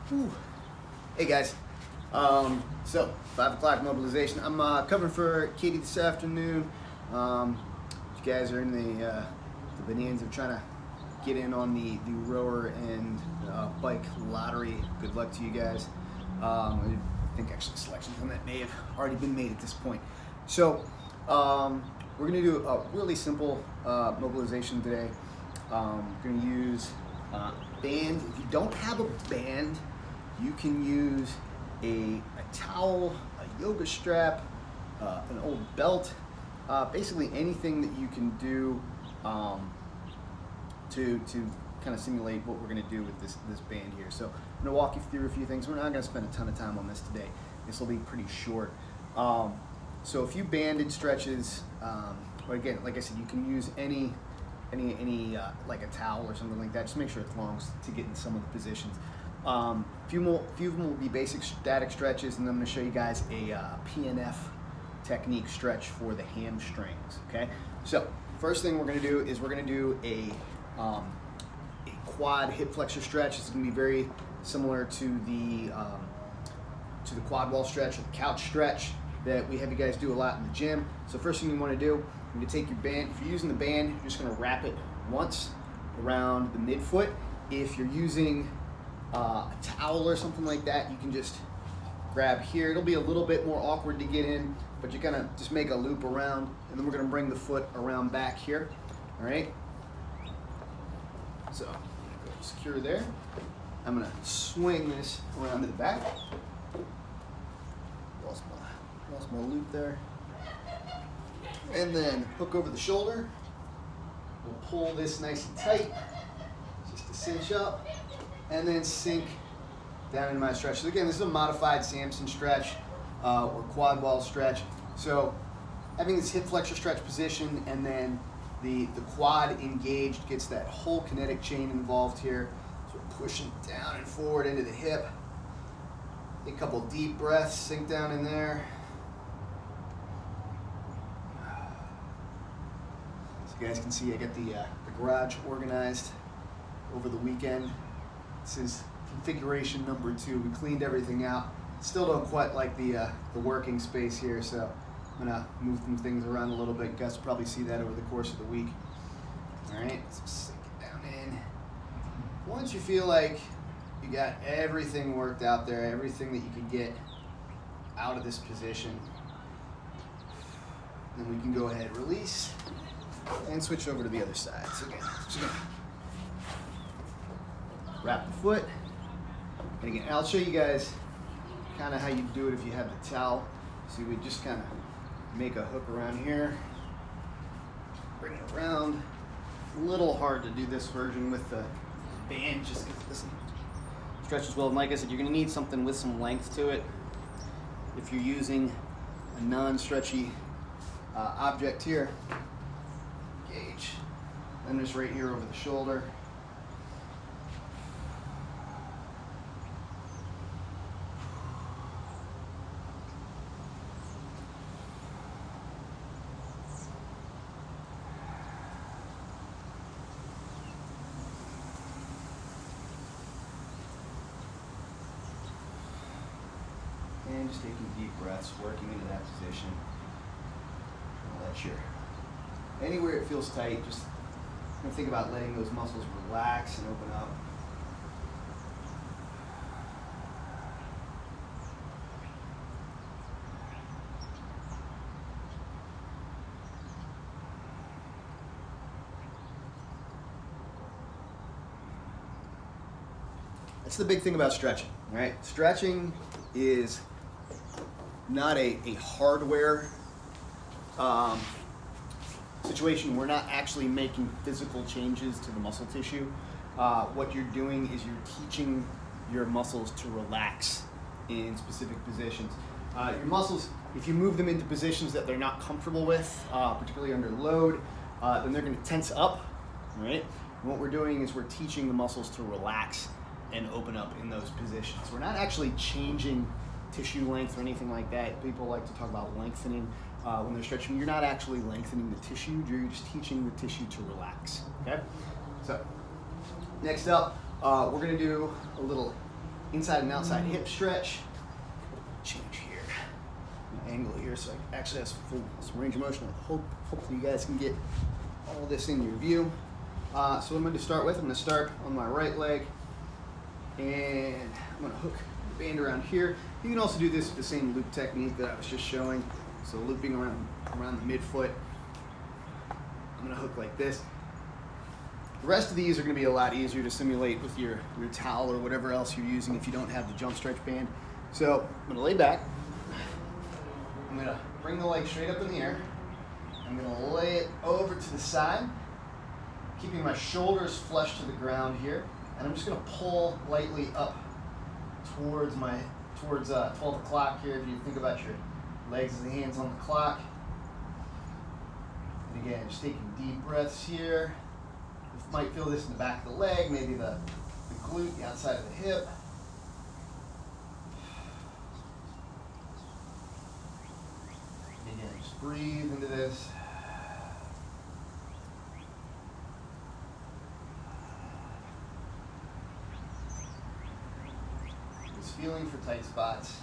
Whew. Hey guys, so 5 o'clock mobilization. I'm covering for Katie this afternoon. If you guys are in the bonanza of trying to get in on the rower and bike lottery, good luck to you guys. I think actually selections on that may have already been made at this point. So we're going to do a really simple mobilization today. We're going to use band. If you don't have a band, you can use a towel, a yoga strap, an old belt, basically anything that you can do to kind of simulate what we're going to do with this band here. So I'm going to walk you through a few things. We're not going to spend a ton of time on this today. This will be pretty short. So a few banded stretches. But again, like I said, you can use any like a towel or something like that. Just make sure it's long to get in some of the positions. Few of them will be basic static stretches, and then I'm going to show you guys a PNF technique stretch for the hamstrings. Okay. So first thing we're going to do is we're going to do a quad hip flexor stretch. It's going to be very similar to the quad wall stretch or the couch stretch that we have you guys do a lot in the gym. So first thing you want to do, you're going to take your band. If you're using the band, you're just going to wrap it once around the midfoot. If you're using a towel or something like that, you can just grab here. It'll be a little bit more awkward to get in, but you're gonna just make a loop around, and then we're gonna bring the foot around back here. All right. So I'm gonna go secure there. I'm gonna swing this around to the back. Lost my loop there. And then hook over the shoulder. We'll pull this nice and tight, just to cinch up, and then sink down into my stretch. So again, this is a modified Samson stretch or quad wall stretch. So having this hip flexor stretch position, and then the quad engaged gets that whole kinetic chain involved here. So we're pushing down and forward into the hip. Take a couple deep breaths, sink down in there. So you guys can see I got the garage organized over the weekend. This is configuration number 2. We cleaned everything out. Still don't quite like the working space here, so I'm gonna move some things around a little bit. You guys will probably see that over the course of the week. All right, so sink it down in. Once you feel like you got everything worked out there, everything that you can get out of this position, then we can go ahead, release, and switch over to the other side. So again, just gonna wrap the foot. And again, I'll show you guys kind of how you do it if you have the towel. So we just kind of make a hook around here, bring it around. A little hard to do this version with the band just because it doesn't stretch as well. And like I said, you're going to need something with some length to it. If you're using a non-stretchy object here, gauge, then just right here over the shoulder. And just taking deep breaths, working into that position. Let your, anywhere it feels tight, just think about letting those muscles relax and open up. That's the big thing about stretching, right? Stretching is not a hardware situation. We're not actually making physical changes to the muscle tissue. What you're doing is you're teaching your muscles to relax in specific positions. Your muscles, if you move them into positions that they're not comfortable with, particularly under load, then they're going to tense up, right? And what we're doing is we're teaching the muscles to relax and open up in those positions. We're not actually changing tissue length or anything like that. People like to talk about lengthening when they're stretching. You're not actually lengthening the tissue, you're just teaching the tissue to relax, okay? So, next up, we're gonna do a little inside and outside hip stretch. Change here, angle here, so I actually have some range of motion. Hopefully you guys can get all this in your view. So what I'm going to start with, I'm going to start on my right leg, and I'm going to hook the band around here. You can also do this with the same loop technique that I was just showing. So looping around the midfoot. I'm going to hook like this. The rest of these are going to be a lot easier to simulate with your towel or whatever else you're using if you don't have the jump stretch band. So I'm going to lay back. I'm going to bring the leg straight up in the air. I'm going to lay it over to the side, keeping my shoulders flush to the ground here. And I'm just going to pull lightly up towards 12 o'clock here. If you think about your legs as the hands on the clock. And again, just taking deep breaths here. You might feel this in the back of the leg, maybe the glute, the outside of the hip. And again, just breathe into this. Just feeling for tight spots.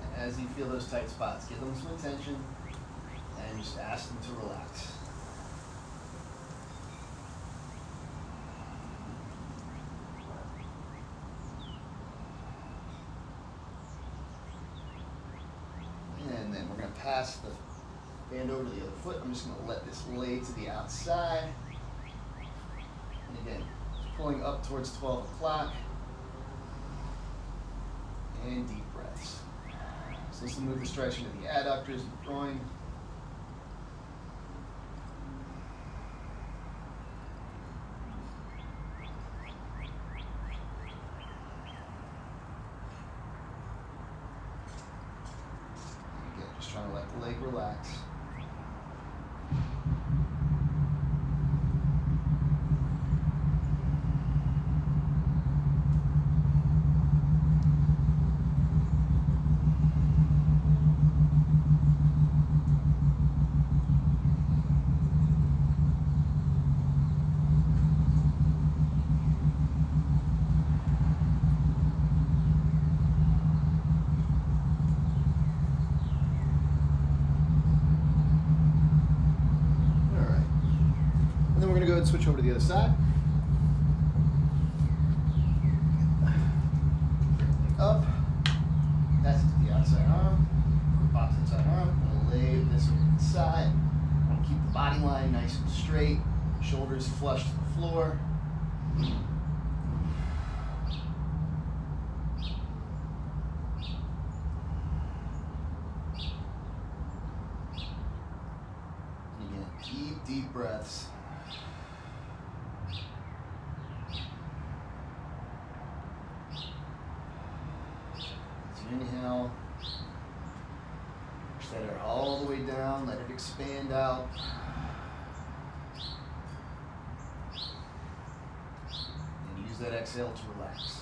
And as you feel those tight spots, give them some attention and just ask them to relax. And then we're going to pass the band over to the other foot. I'm just going to let this lay to the outside. And again, pulling up towards 12 o'clock. And deep breaths. So let's move the stretching to the adductors and groin. Again, just trying to let the leg relax. Go ahead and switch over to the other side. Up. That's to the outside arm. Opposite side arm. I'm going to lay this over to the side. I'm going to keep the body line nice and straight. Shoulders flush to the floor. Again, deep breaths. Inhale, push that air all the way down, let it expand out. And use that exhale to relax.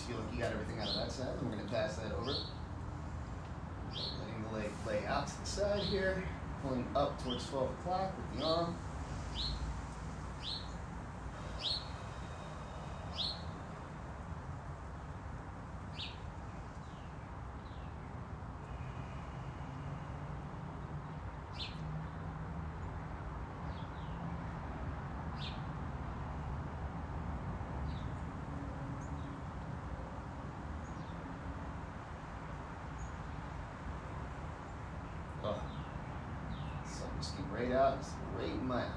Feel like you got everything out of that side. We're going to pass that over. Letting the leg lay out to the side here. Pulling up towards 12 o'clock with the arm. Oh, something's getting right out. It's right in my eye.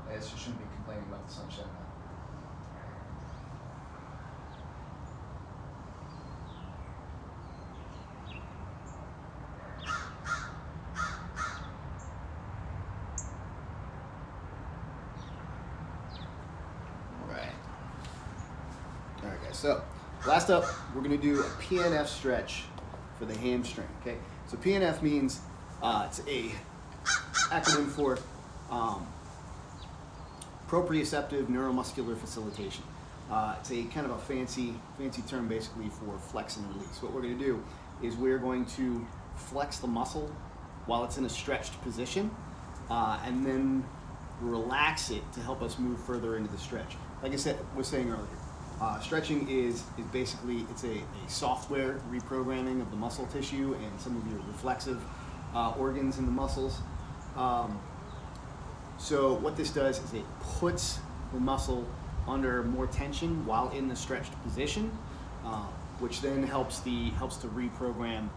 I guess you shouldn't be complaining about the sunshine now. All right, guys. So last up, we're going to do a PNF stretch for the hamstring. Okay. So PNF means it's a acronym for um, proprioceptive neuromuscular facilitation. It's a kind of a fancy term basically for flex and release. What we're going to do is we're going to flex the muscle while it's in a stretched position, and then relax it to help us move further into the stretch. Like I said, was saying earlier, stretching is basically, it's a software reprogramming of the muscle tissue and some of your reflexive organs in the muscles. So what this does is it puts the muscle under more tension while in the stretched position, which then helps to reprogram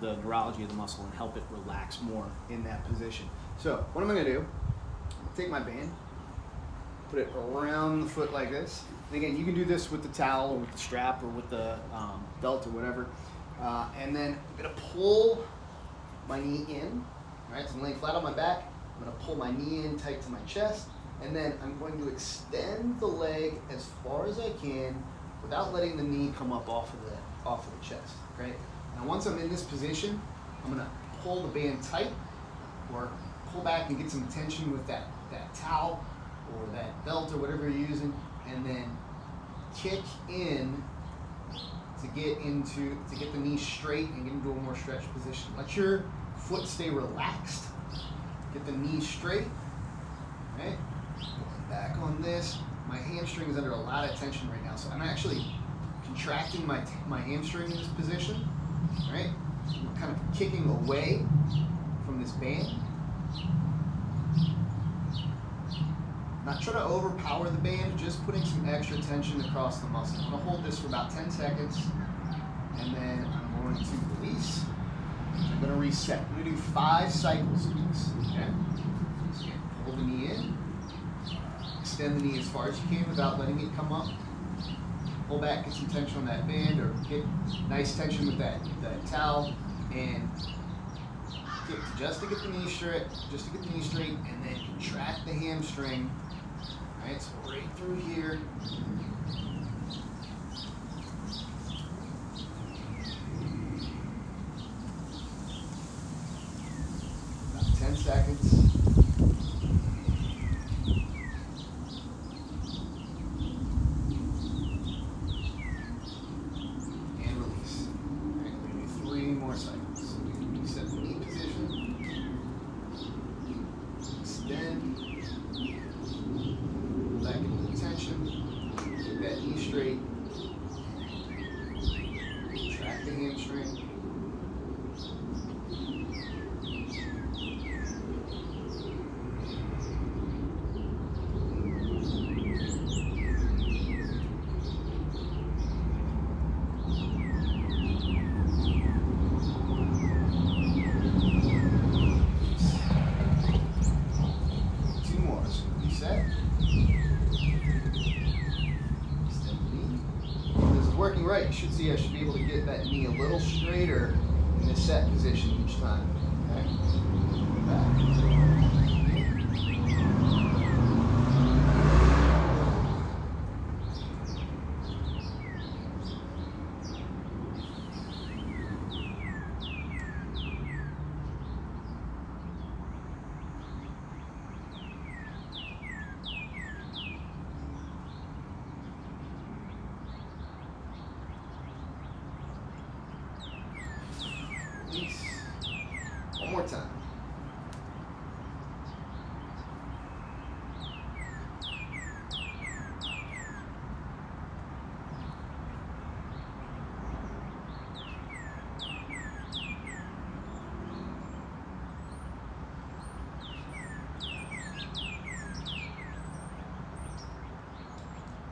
the neurology of the muscle and help it relax more in that position. So what I'm going to do, take my band, put it around the foot like this. And again, you can do this with the towel or with the strap or with the belt or whatever. And then I'm going to pull my knee in. All right, so I'm laying flat on my back. I'm going to pull my knee in tight to my chest. And then I'm going to extend the leg as far as I can without letting the knee come up off of the chest. Okay? Now once I'm in this position, I'm going to pull the band tight or pull back and get some tension with that towel or that belt or whatever you're using, and then kick in to get the knee straight and get into a more stretched position. Let your foot stay relaxed. Get the knee straight. Okay? Back on this. My hamstring is under a lot of tension right now, so I'm actually contracting my hamstring in this position. Right? I'm kind of kicking away from this band. Not trying to overpower the band, just putting some extra tension across the muscle. I'm going to hold this for about 10 seconds, and then I'm going to release. I'm going to reset. I'm going to do 5 cycles of this. Okay? So again, pull the knee in, extend the knee as far as you can without letting it come up. Pull back, get some tension on that band, or get nice tension with that towel, and kick just to get the knee straight, and then contract the hamstring. All right, so right through here. About 10 seconds. And release. All right, we're going to do 3 more cycles. So we reset the knee position. Extend. Back into the tension. Keep that knee straight. Contract the hamstring. Working right, you should see I should be able to get that knee a little straighter in the set position each time. Okay? Back. Release. One more time.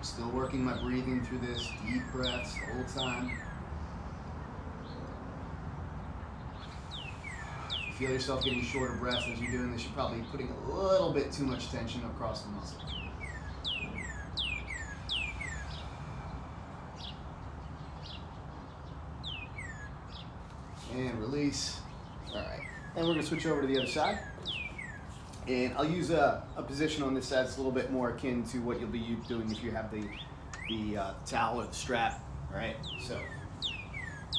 Still working my breathing through this, deep breaths the whole time. Feel yourself getting shorter breaths as you're doing this. You're probably putting a little bit too much tension across the muscle. And release. All right. And we're going to switch over to the other side. And I'll use a position on this side that's a little bit more akin to what you'll be doing if you have the towel or the strap. All right. So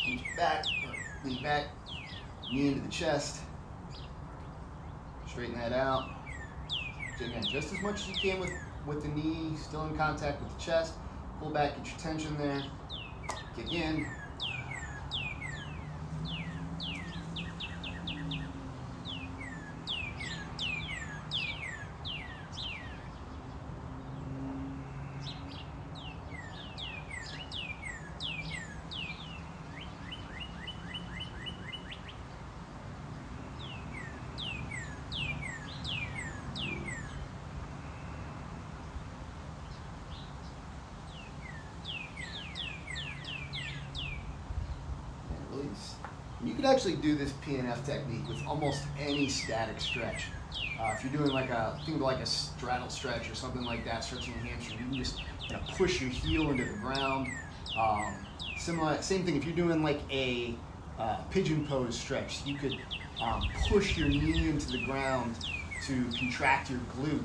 lean back, knee into the chest. Straighten that out. Again, just as much as you can with the knee still in contact with the chest. Pull back, get your tension there. Kick in. You can actually do this PNF technique with almost any static stretch. If you're doing like a straddle stretch or something like that, stretching your hamstring, you can just push your heel into the ground. Same thing if you're doing like a pigeon pose stretch. You could push your knee into the ground to contract your glute,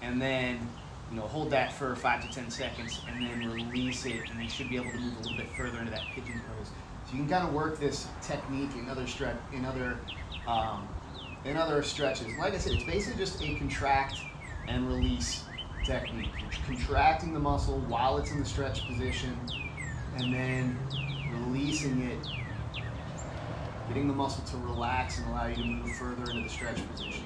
and then hold that for 5 to 10 seconds, and then release it, and you should be able to move a little bit further into that pigeon pose. So you can kind of work this technique in other stretches. Like I said, it's basically just a contract and release technique. You're contracting the muscle while it's in the stretch position, and then releasing it, getting the muscle to relax and allow you to move further into the stretch position.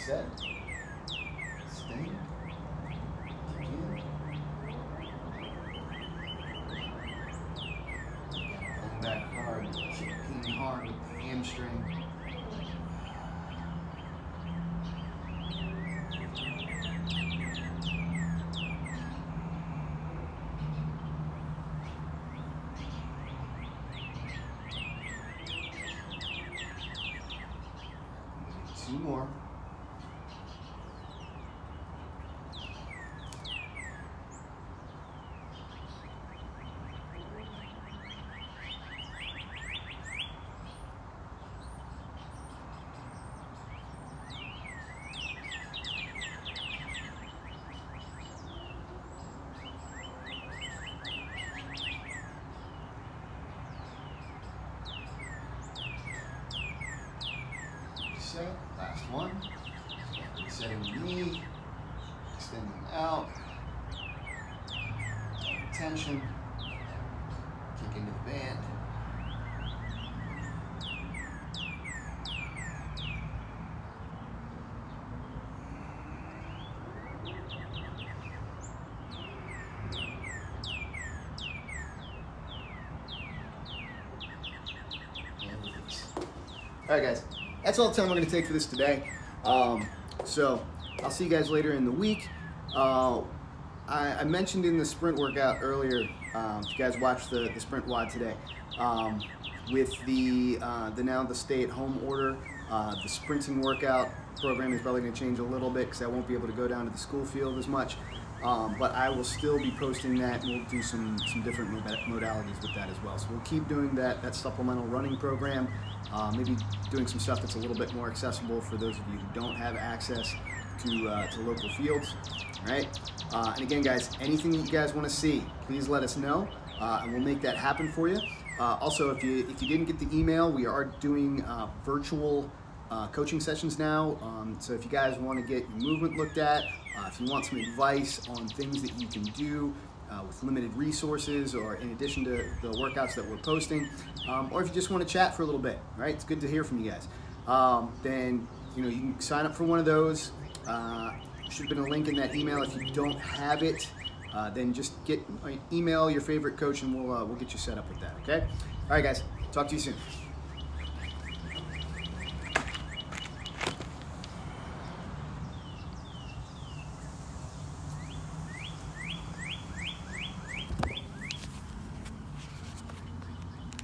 Set. Stay. Again. Pulling back hard, kicking hard with the hamstring. Two more. Set, last one. Resetting the knee, extending out, tension, kick into the band. And release. All right, guys. That's all the time we're going to take for this today. So I'll see you guys later in the week. I mentioned in the sprint workout earlier, if you guys watched the sprint WOD today, with the now the stay-at-home order, the sprinting workout program is probably going to change a little bit because I won't be able to go down to the school field as much. But I will still be posting that, and we'll do some different modalities with that as well. So we'll keep doing that supplemental running program, maybe doing some stuff that's a little bit more accessible for those of you who don't have access to local fields. All right. And again, guys, anything that you guys want to see, please let us know, and we'll make that happen for you. Also, if you didn't get the email, we are doing virtual coaching sessions now. So if you guys want to get your movement looked at, if you want some advice on things that you can do with limited resources or in addition to the workouts that we're posting, or if you just want to chat for a little bit, right? It's good to hear from you guys. Then you can sign up for one of those. Should have been a link in that email. If you don't have it, then just email your favorite coach and we'll get you set up with that. Okay. All right, guys. Talk to you soon.